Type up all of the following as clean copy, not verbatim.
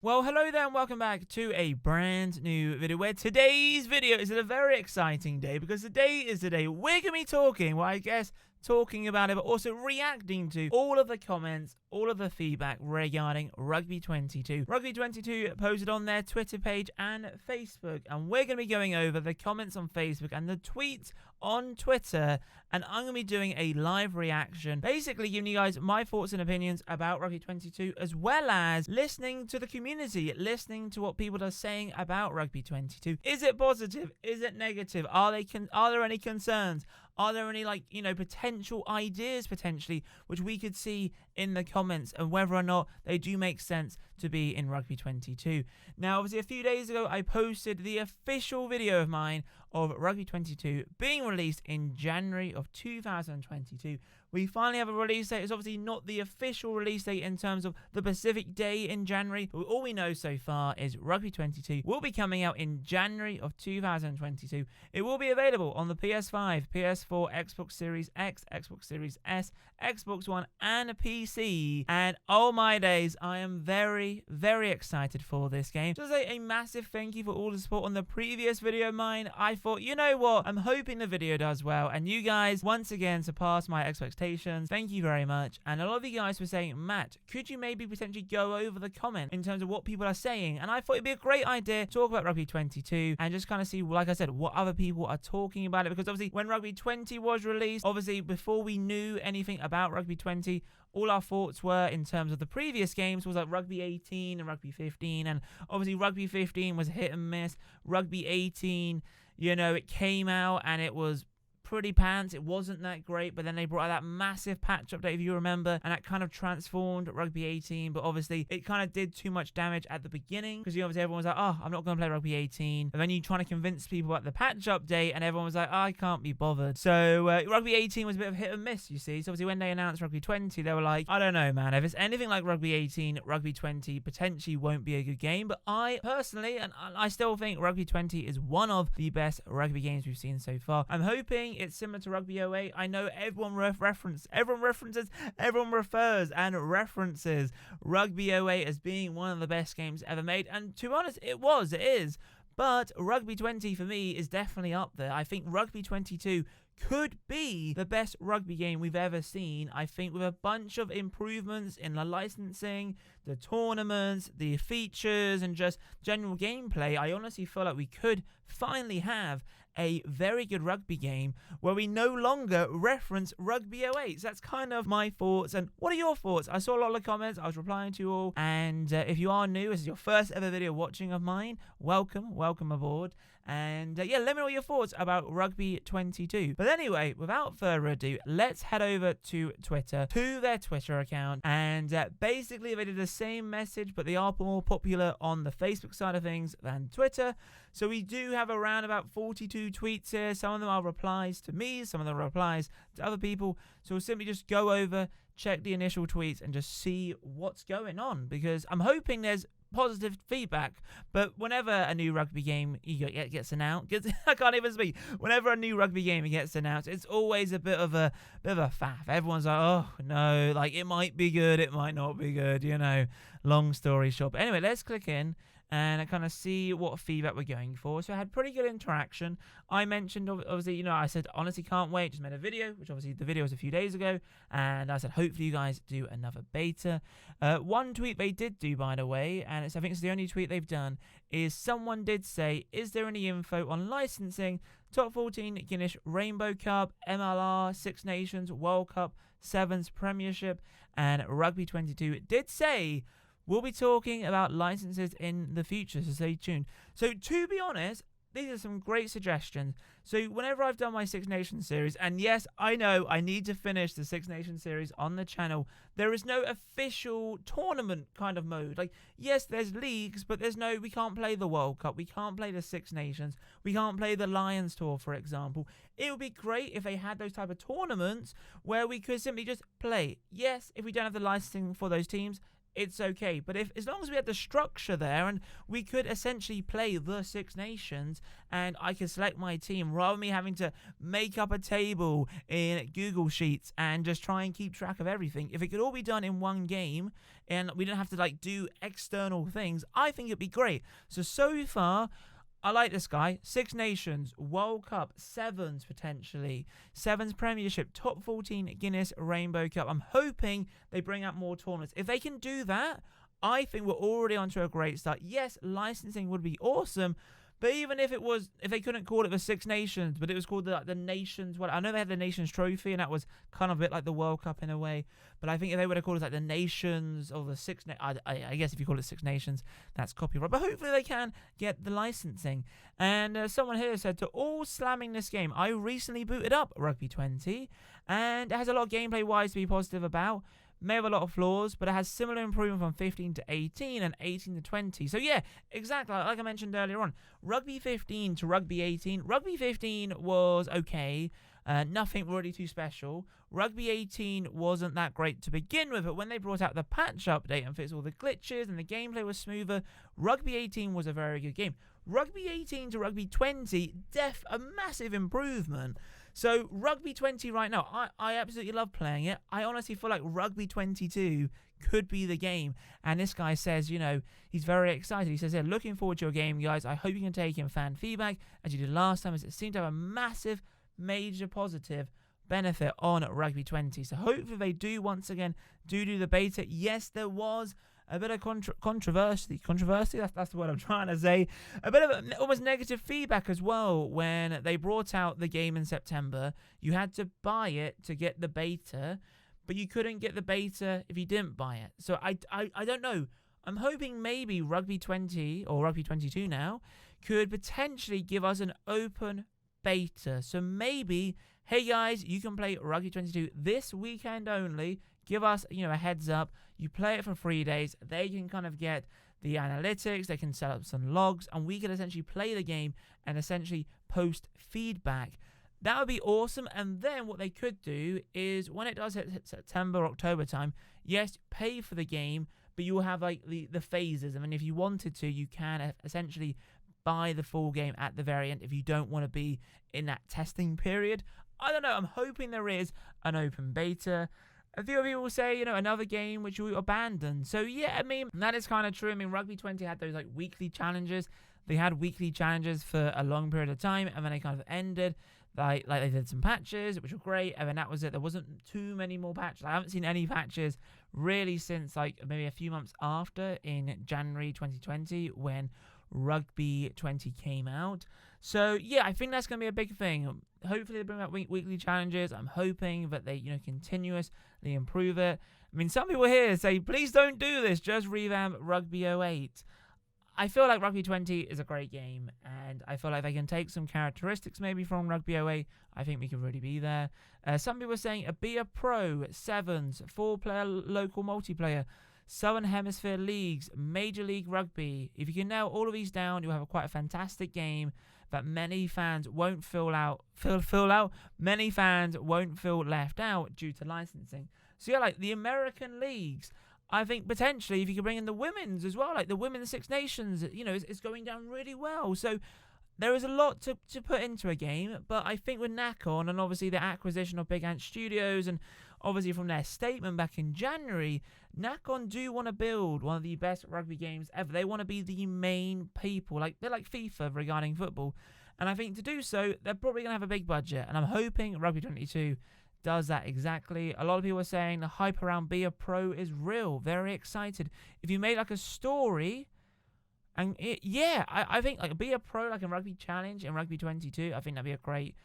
Well, hello there and welcome back to a brand new video where today's video is a very exciting day because today is the day we're going to be talking, well, I guess talking about it, but also reacting to all of the comments, all of the feedback regarding Rugby 22. Rugby 22 posted on their Twitter page and Facebook, and we're going to be going over the comments on Facebook and the tweets on Twitter, and I'm going to be doing a live reaction, basically giving you guys my thoughts and opinions about Rugby 22, as well as listening to the community, listening to what people are saying about Rugby 22. Is it positive? Is it negative? Are there any concerns? Are there any, potential ideas, potentially, which we could see in the comments, and whether or not they do make sense to be in Rugby 22? Now, obviously, a few days ago, I posted the official video of mine of Rugby 22 being released in January of 2022. We finally have a release date. It's obviously not the official release date in terms of the specific day in January, but all we know so far is Rugby 22 will be coming out in January of 2022. It will be available on the PS5, PS4, Xbox Series X, Xbox Series S, Xbox One, and PC. And oh my days, I am very, very excited for this game. Just a massive thank you for all the support on the previous video of mine. I thought, you know what, I'm hoping the video does well, and you guys once again surpassed my expectations. Thank you very much. And a lot of you guys were saying, Matt, could you maybe potentially go over the comment in terms of what people are saying? And I thought it'd be a great idea to talk about Rugby 22 and just kind of see, like I said, what other people are talking about it. Because obviously when Rugby 20 was released, obviously before we knew anything about Rugby 20, all our thoughts were in terms of the previous games was like Rugby 18 and Rugby 15. And obviously Rugby 15 was hit and miss. Rugby 18, it came out and it was pretty pants. It wasn't that great, but then they brought out that massive patch update, if you remember, and that kind of transformed Rugby 18. But obviously it kind of did too much damage at the beginning because obviously everyone was like, oh, I'm not going to play Rugby 18, and then you trying to convince people about the patch update and everyone was like, oh, I can't be bothered. So Rugby 18 was a bit of hit and miss, you see. So obviously when they announced Rugby 20, they were like, I don't know, man, if it's anything like Rugby 18, Rugby 20 potentially won't be a good game. But I personally, and I still think Rugby 20 is one of the best rugby games we've seen so far. I'm hoping it's similar to Rugby 08. I know everyone refers and references Rugby 08 as being one of the best games ever made, and to be honest, it is. But Rugby 20 for me is definitely up there. I think Rugby 22 could be the best rugby game we've ever seen. I think with a bunch of improvements in the licensing, the tournaments, the features, and just general gameplay, I honestly feel like we could finally have a very good rugby game where we no longer reference Rugby 08. So that's kind of my thoughts. And what are your thoughts? I saw a lot of comments. I was replying to you all. And if you are new, this is your first ever video watching of mine, welcome aboard. And let me know your thoughts about Rugby 22. But anyway, without further ado, let's head over to Twitter, to their Twitter account. And basically, they did the same message, but they are more popular on the Facebook side of things than Twitter. So we do have around about 42 tweets here. Some of them are replies to me, some of them are replies to other people. So we'll simply just go over, check the initial tweets, and just see what's going on. Because I'm hoping there's positive feedback, but whenever a new rugby game gets announced, I can't even speak. Whenever a new rugby game gets announced, it's always a bit of a faff. Everyone's like, oh no, like it might be good, it might not be good, long story short. But anyway, let's click in and I kind of see what feedback we're going for. So I had pretty good interaction. I mentioned, obviously, I said, honestly, can't wait. Just made a video, which obviously the video was a few days ago. And I said, hopefully you guys do another beta. One tweet they did do, by the way, and I think it's the only tweet they've done, is someone did say, is there any info on licensing, Top 14 Guinness Rainbow Cup, MLR, Six Nations, World Cup, Sevens, Premiership, and Rugby 22? It did say, we'll be talking about licenses in the future, so stay tuned. So to be honest, these are some great suggestions. So whenever I've done my Six Nations series, and yes, I know I need to finish the Six Nations series on the channel, there is no official tournament kind of mode. Like, yes, there's leagues, but we can't play the World Cup, we can't play the Six Nations, we can't play the Lions Tour, for example. It would be great if they had those type of tournaments where we could simply just play. Yes, if we don't have the licensing for those teams, it's okay. But as long as we had the structure there and we could essentially play the Six Nations and I could select my team rather than me having to make up a table in Google Sheets and just try and keep track of everything. If it could all be done in one game and we didn't have to like do external things, I think it'd be great. So far, I like this guy. Six Nations, World Cup, Sevens potentially, Sevens Premiership, Top 14 Guinness Rainbow Cup. I'm hoping they bring out more tournaments. If they can do that, I think we're already onto a great start. Yes, licensing would be awesome, but even if they couldn't call it the Six Nations, but it was called the Nations. Well, I know they had the Nations Trophy, and that was kind of a bit like the World Cup in a way. But I think if they would have called it like the Nations or the Six, I guess if you call it Six Nations, that's copyright. But hopefully they can get the licensing. And someone here said, to all slamming this game, I recently booted up Rugby 20, and it has a lot of gameplay-wise to be positive about. May have a lot of flaws, but it has similar improvement from 15 to 18 and 18 to 20. So yeah, exactly like I mentioned earlier on. Rugby 15 to Rugby 18. Rugby 15 was okay. Nothing really too special. Rugby 18 wasn't that great to begin with, but when they brought out the patch update and fixed all the glitches and the gameplay was smoother, Rugby 18 was a very good game. Rugby 18 to Rugby 20, a massive improvement. So Rugby 20 right now, I absolutely love playing it. I honestly feel like Rugby 22 could be the game. And this guy says, he's very excited. He says, yeah, looking forward to your game, guys. I hope you can take in fan feedback as you did last time, as it seemed to have a massive, major positive benefit on Rugby 20. So hopefully they do once again do the beta. Yes, there was a bit of controversy, that's the word I'm trying to say, a bit of almost negative feedback as well when they brought out the game in September. You had to buy it to get the beta, but you couldn't get the beta if you didn't buy it. So I don't know. I'm hoping maybe Rugby 20 or Rugby 22 now could potentially give us an open beta. So maybe, hey guys, you can play Rugby 22 this weekend only. Give us, a heads up. You play it for 3 days. They can kind of get the analytics. They can set up some logs, and we can essentially play the game and essentially post feedback. That would be awesome. And then what they could do is when it does hit September, October time, yes, pay for the game, but you will have like the phases. I mean, if you wanted to, you can essentially buy the full game at the very end if you don't want to be in that testing period. I don't know. I'm hoping there is an open beta. A few of you will say, another game which you abandoned. So yeah, I mean, that is kind of true. I mean, Rugby 20 had those like weekly challenges. They had weekly challenges for a long period of time, and then they kind of ended. Like they did some patches, which were great, and then that was it. There wasn't too many more patches. I haven't seen any patches really since like maybe a few months after in January 2020 when Rugby 20 came out. So yeah, I think that's going to be a big thing. Hopefully they bring out weekly challenges. I'm hoping that they continuously improve it. I mean, some people here say, please don't do this, just revamp Rugby 08. I feel like Rugby 20 is a great game, and I feel like they can take some characteristics maybe from Rugby 08. I think we can really be there. Some people are saying be a pro, sevens, 4-player local multiplayer, Southern Hemisphere leagues, Major League Rugby. If you can nail all of these down, you'll have quite a fantastic game that many fans won't feel many fans won't feel left out due to licensing. So yeah, like the American leagues, I think potentially if you could bring in the women's as well, like the Women's Six Nations, it's going down really well. So there is a lot to put into a game, but I think with Nakon and obviously the acquisition of Big Ant Studios and obviously from their statement back in January, Nakon do want to build one of the best rugby games ever. They want to be the main people. They're like FIFA regarding football. And I think to do so, they're probably going to have a big budget. And I'm hoping Rugby 22 does that exactly. A lot of people are saying the hype around Be a Pro is real. Very excited. If you made like a story, and I think like Be a Pro, like a Rugby Challenge in Rugby 22, I think that'd be a great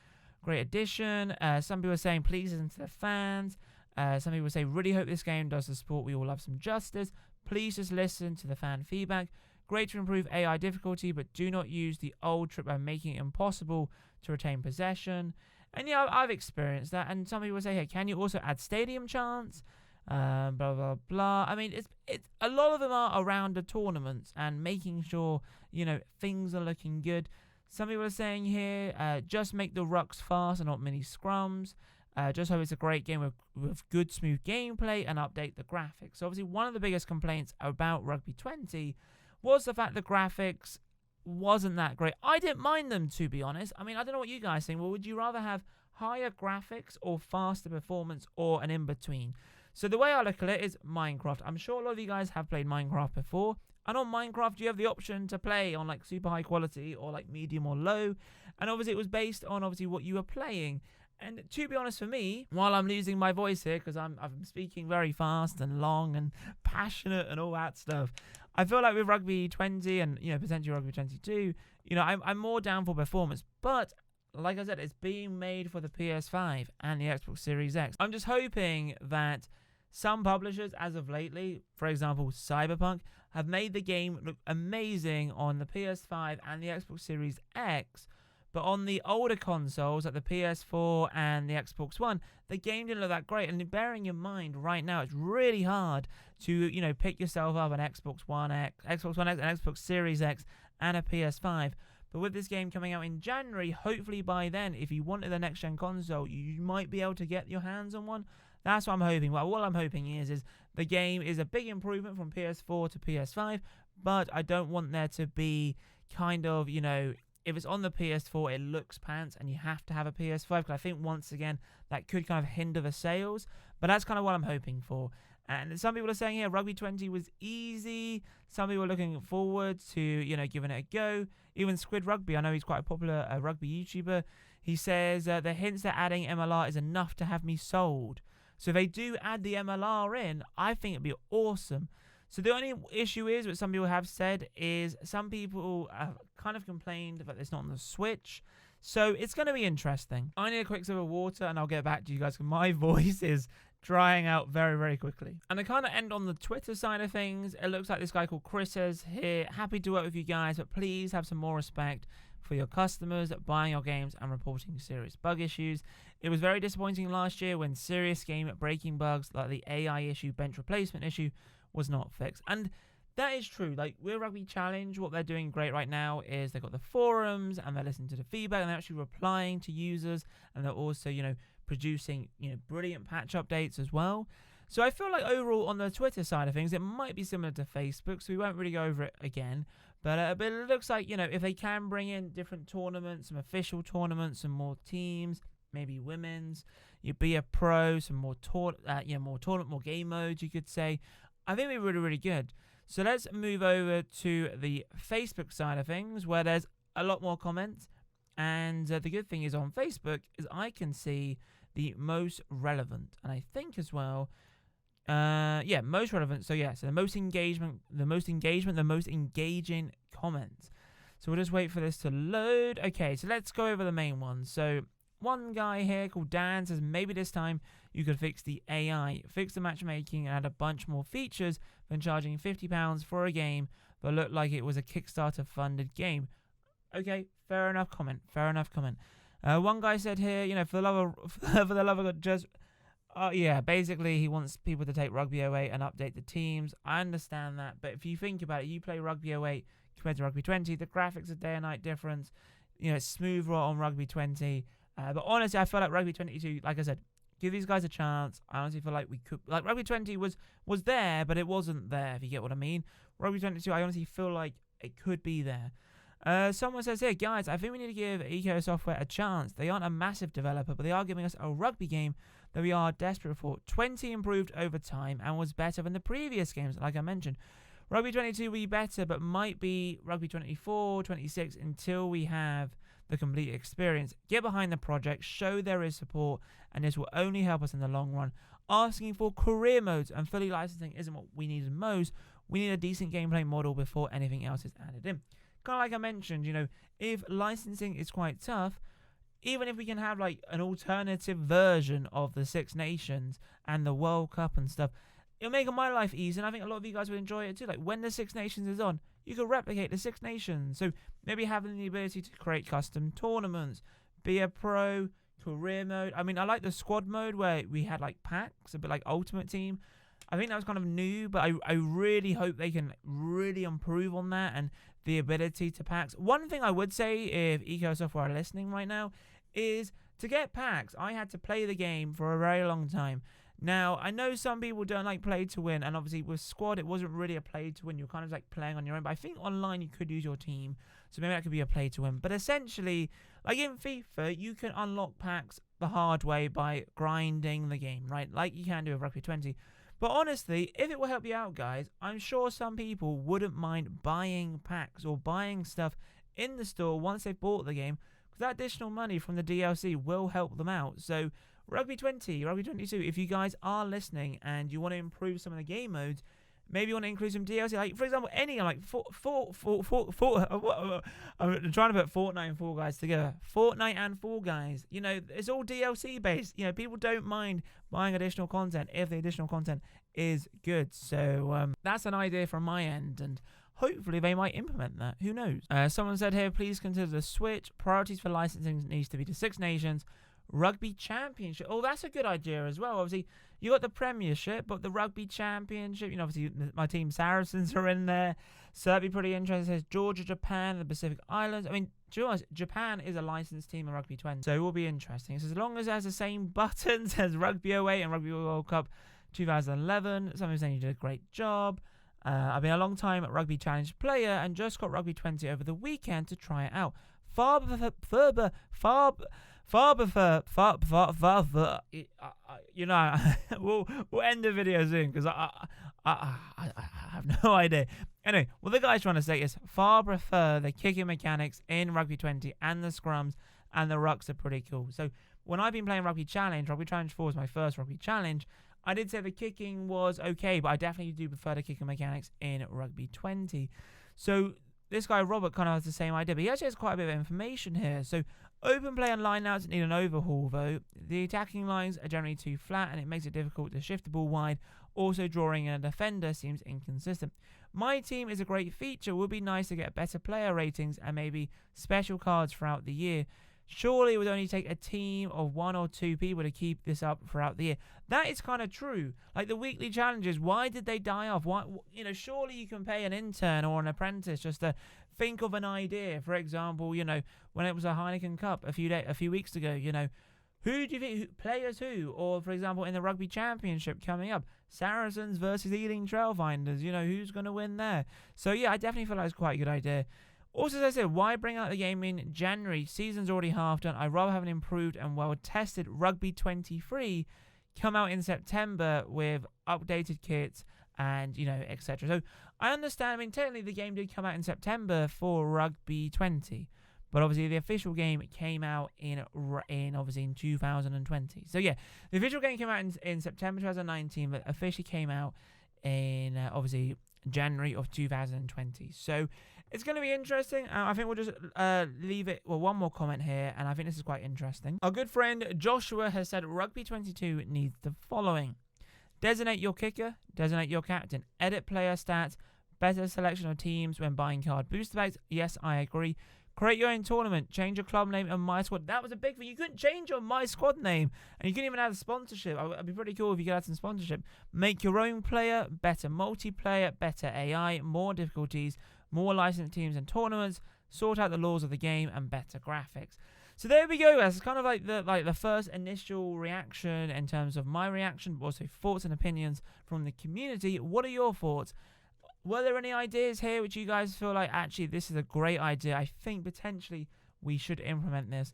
addition. Some people are saying please listen to the fans. Some people say really hope this game does the sport we all love some justice. Please just listen to the fan feedback. Great to improve AI difficulty, but do not use the old trick by making it impossible to retain possession. And yeah, I've experienced that. And some people say, hey, can you also add stadium chants? Blah, blah, blah. I mean, it's a lot of them are around the tournaments and making sure, things are looking good. Some people are saying here, just make the rucks fast and not mini scrums. Just hope it's a great game with good, smooth gameplay and update the graphics. So obviously, one of the biggest complaints about Rugby 20 was the fact the graphics wasn't that great. I didn't mind them, to be honest. I mean, I don't know what you guys think. Well, would you rather have higher graphics or faster performance or an in-between? So the way I look at it is Minecraft. I'm sure a lot of you guys have played Minecraft before. And on Minecraft, you have the option to play on like super high quality or like medium or low. And obviously, it was based on obviously what you were playing. And to be honest, for me, while I'm losing my voice here because I'm speaking very fast and long and passionate and all that stuff, I feel like with Rugby 20 and potentially Rugby 22, I'm more down for performance. But like I said, it's being made for the PS5 and the Xbox Series X. I'm just hoping that some publishers, as of lately, for example, Cyberpunk, have made the game look amazing on the PS5 and the Xbox Series X. But on the older consoles, like the PS4 and the Xbox One, the game didn't look that great. And bearing in mind, right now, it's really hard to, pick yourself up an Xbox One X, an Xbox Series X, and a PS5. But with this game coming out in January, hopefully by then, if you wanted the next-gen console, you might be able to get your hands on one. That's what I'm hoping. Well, what I'm hoping is the game is a big improvement from PS4 to PS5, but I don't want there to be kind of, if it's on the PS4, it looks pants, and you have to have a PS5, because I think, once again, that could kind of hinder the sales. But that's kind of what I'm hoping for. And some people are saying here, Rugby 20 was easy. Some people are looking forward to, giving it a go. Even Squid Rugby, I know he's quite a popular rugby YouTuber. He says, the hints that adding MLR is enough to have me sold. So if they do add the MLR in, I think it'd be awesome. So the only issue is, what some people have said, is some people have kind of complained that it's not on the Switch. So it's going to be interesting. I need a quick sip of water and I'll get back to you guys, because my voice is drying out very, very quickly. And I kind of end on the Twitter side of things. It looks like this guy called Chris says here, happy to work with you guys, but please have some more respect for your customers buying your games and reporting serious bug issues. It was very disappointing last year when serious game-breaking bugs like the AI issue, bench replacement issue, was not fixed. And that is true. Like, with Rugby Challenge, what they're doing great right now is they've got the forums and they're listening to the feedback and they're actually replying to users, and they're also, producing, brilliant patch updates as well. So I feel like overall on the Twitter side of things, it might be similar to Facebook, so we won't really go over it again. But it looks like, if they can bring in different tournaments, some official tournaments, some more teams, maybe women's, you be a pro, some more tournament, more game modes, you could say. I think it'd be really, really good. So let's move over to the Facebook side of things, where there's a lot more comments. And the good thing is, on Facebook, is I can see the most relevant, and I think as well, most relevant. So the most engagement, the most engaging comments. So we'll just wait for this to load. Okay, so let's go over the main ones. So one guy here called Dan says, maybe this time you could fix the AI, fix the matchmaking, and add a bunch more features than charging £50 for a game that looked like it was a Kickstarter funded game. Okay, fair enough comment. One guy said here, for the love of God, just basically he wants people to take Rugby 08 and update the teams. I understand that, but if you think about it, you play Rugby 08 compared to Rugby 20, the graphics are day and night difference. It's smoother on Rugby 20. But honestly, I feel like Rugby 22, like I said, give these guys a chance. I honestly feel like we could, like Rugby 20 was there, but it wasn't there, if you get what I mean. Rugby 22, I honestly feel like it could be there. Someone says here, guys, I think we need to give Eco Software a chance. They aren't a massive developer, but they are giving us a rugby game that we are desperate for. 20 improved over time and was better than the previous games, like I mentioned. Rugby 22 will be better, but might be Rugby 24, 26 until we have the complete experience. Get behind the project, show there is support, and this will only help us in the long run. Asking for career modes and fully licensing isn't what we need most. We need a decent gameplay model before anything else is added in. Kind of like I mentioned, if licensing is quite tough, even if we can have like an alternative version of the Six Nations and the World Cup and stuff, it'll make my life easy, and I think a lot of you guys would enjoy it too. Like, when the Six Nations is on, you can replicate the Six Nations. So maybe having the ability to create custom tournaments, be a pro, career mode. I mean, I like the squad mode where we had like packs, a bit like Ultimate Team. I think that was kind of new, but I really hope they can really improve on that and the ability to packs. One thing I would say, if Eco Software are listening right now, is to get packs, I had to play the game for a very long time. Now, I know some people don't like play to win, and obviously with squad, it wasn't really a play to win. You're kind of like playing on your own, but I think online you could use your team, so maybe that could be a play to win. But essentially, like in FIFA, you can unlock packs the hard way by grinding the game, right? Like you can do with Rugby 20. But honestly, if it will help you out, guys, I'm sure some people wouldn't mind buying packs or buying stuff in the store once they've bought the game, because that additional money from the DLC will help them out. So Rugby 20, Rugby 22, if you guys are listening and you want to improve some of the game modes, maybe you want to include some DLC, like for example, any like I'm trying to put Fortnite and Fall Guys together. Fortnite and Fall Guys, you know, it's all DLC based. You know, people don't mind buying additional content if the additional content is good. So that's an idea from my end, and hopefully they might implement that. Who knows? Someone said here, please consider the switch. Priorities for licensing needs to be to Six Nations. Rugby Championship. Oh, that's a good idea as well. Obviously, you got the Premiership, but the Rugby Championship, you know, obviously my team Saracens are in there, so that'd be pretty interesting. It says Georgia, Japan, the Pacific Islands. I mean, Japan is a licensed team in Rugby 20, so it will be interesting. It says as long as it has the same buttons as Rugby 08 and Rugby World Cup 2011. Someone's saying you did a great job. I've been a long time Rugby Challenge player and just got Rugby 20 over the weekend to try it out. You know, we'll end the video soon because I have no idea. Anyway, what the guy's trying to say is far prefer the kicking mechanics in Rugby 20 and the scrums and the rucks are pretty cool. So when I've been playing Rugby Challenge 4 was my first Rugby Challenge. I did say the kicking was okay, but I definitely do prefer the kicking mechanics in Rugby 20. So this guy Robert kind of has the same idea, but he actually has quite a bit of information here. So open play and line outs need an overhaul though. The attacking lines are generally too flat and it makes it difficult to shift the ball wide. Also drawing a defender seems inconsistent. My team is a great feature. Would be nice to get better player ratings and maybe special cards throughout the year. Surely it would only take a team of 1 or 2 people to keep this up throughout the year. That is kind of true. Like the weekly challenges, why did they die off? Why, you know, surely you can pay an intern or an apprentice just to think of an idea. For example, you know, when it was a Heineken Cup a few weeks ago, you know, who do you think players who? Or for example, in the Rugby Championship coming up, Saracens versus Ealing Trailfinders. You know, who's going to win there? So yeah, I definitely feel like it's quite a good idea. Also, as I said, why bring out the game in January? Season's already half done. I'd rather have an improved and well-tested Rugby 23 come out in September with updated kits and, you know, etc. So I understand. I mean, technically the game did come out in September for Rugby 20, but obviously the official game came out in 2020. So yeah, the official game came out in September 2019, but officially came out in obviously January of 2020. So it's going to be interesting. I think we'll just leave it. Well, one more comment here, and I think this is quite interesting. Our good friend Joshua has said Rugby 22 needs the following: designate your kicker, designate your captain, edit player stats, better selection of teams when buying card booster packs. Yes, I agree. Create your own tournament, change your club name and my squad. That was a big thing. You couldn't change your my squad name, and you couldn't even add sponsorship. It'd be pretty cool if you could add some sponsorship. Make your own player, better multiplayer, better AI, more difficulties, more licensed teams and tournaments, sort out the laws of the game, and better graphics. So there we go, guys. It's kind of like the first initial reaction in terms of my reaction, but also thoughts and opinions from the community. What are your thoughts? Were there any ideas here which you guys feel like, actually, this is a great idea? I think potentially we should implement this.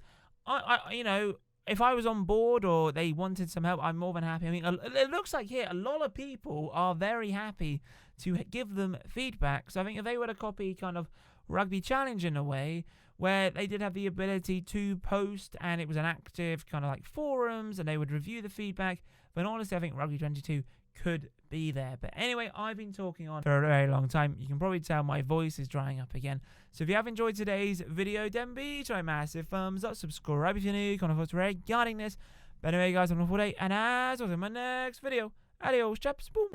You know, if I was on board or they wanted some help, I'm more than happy. I mean, it looks like here a lot of people are very happy to give them feedback. So I think if they were to copy kind of Rugby Challenge in a way, where they did have the ability to post and it was an active kind of like forums and they would review the feedback, then honestly, I think Rugby 22 could be there. But anyway, I've been talking on for a very long time. You can probably tell my voice is drying up again. So if you have enjoyed today's video, then be sure to massive thumbs up, subscribe if you're new, kind of thoughts regarding this. But anyway, guys, have a wonderful day, and as always in my next video, adios, chaps, boom.